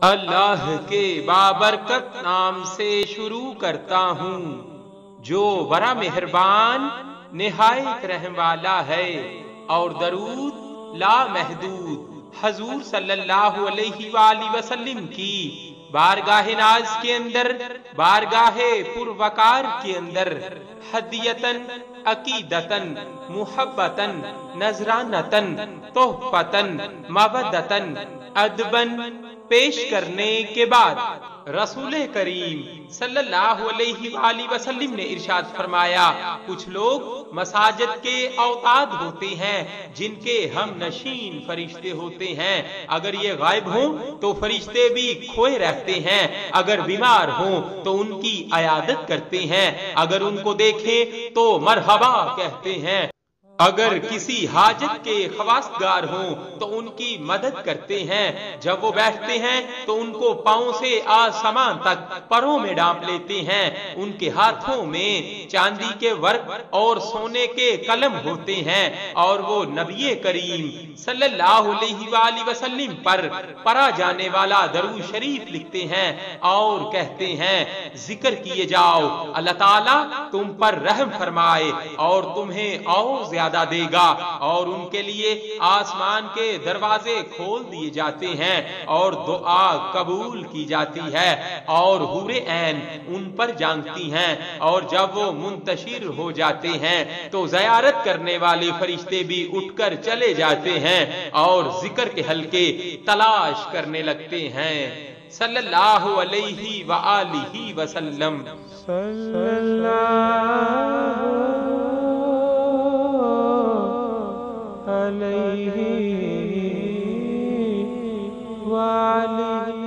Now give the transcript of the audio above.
اللہ کے بابرکت نام سے شروع کرتا ہوں جو بڑا مہربان نہایت رحم والا ہے، اور درود لا محدود حضور صلی اللہ علیہ وآلہ وسلم کی بارگاہ ناز کے اندر، بارگاہ پروقار کے اندر ہدیتن، عقیدتن، محبتن، نذرانتن، تحفتن، مودتن، ادبن پیش کرنے کے بعد رسول کریم صلی اللہ علیہ وآلہ وسلم نے ارشاد فرمایا، کچھ لوگ مساجد کے اوتاد ہوتے ہیں جن کے ہم نشین فرشتے ہوتے ہیں، اگر یہ غائب ہوں تو فرشتے بھی کھوئے رہتے ہیں، اگر بیمار ہوں تو ان کی عیادت کرتے ہیں، اگر ان کو دیکھیں تو مرحبا کہتے ہیں، اگر کسی حاجت کے خواستگار ہوں تو ان کی مدد کرتے ہیں، جب وہ بیٹھتے ہیں تو ان کو پاؤں سے آسمان تک پروں میں ڈانپ لیتے ہیں، ان کے ہاتھوں میں چاندی کے ورق اور سونے کے قلم ہوتے ہیں، اور وہ نبی کریم صلی اللہ علیہ وآلہ وسلم پر پڑھا جانے والا درود شریف لکھتے ہیں اور کہتے ہیں، ذکر کیے جاؤ، اللہ تعالیٰ تم پر رحم فرمائے اور تمہیں اور زیادہ دے گا، اور ان کے لیے آسمان کے دروازے کھول دیے جاتے ہیں اور دعا قبول کی جاتی ہے، اور حور عین ان پر جانگتی ہیں، اور جب وہ منتشر ہو جاتے ہیں تو زیارت کرنے والے فرشتے بھی اٹھ کر چلے جاتے ہیں اور ذکر کے حلقے تلاش کرنے لگتے ہیں۔ صلی اللہ علیہ وآلہ وسلم۔ صلی اللہ علیہ وآلہ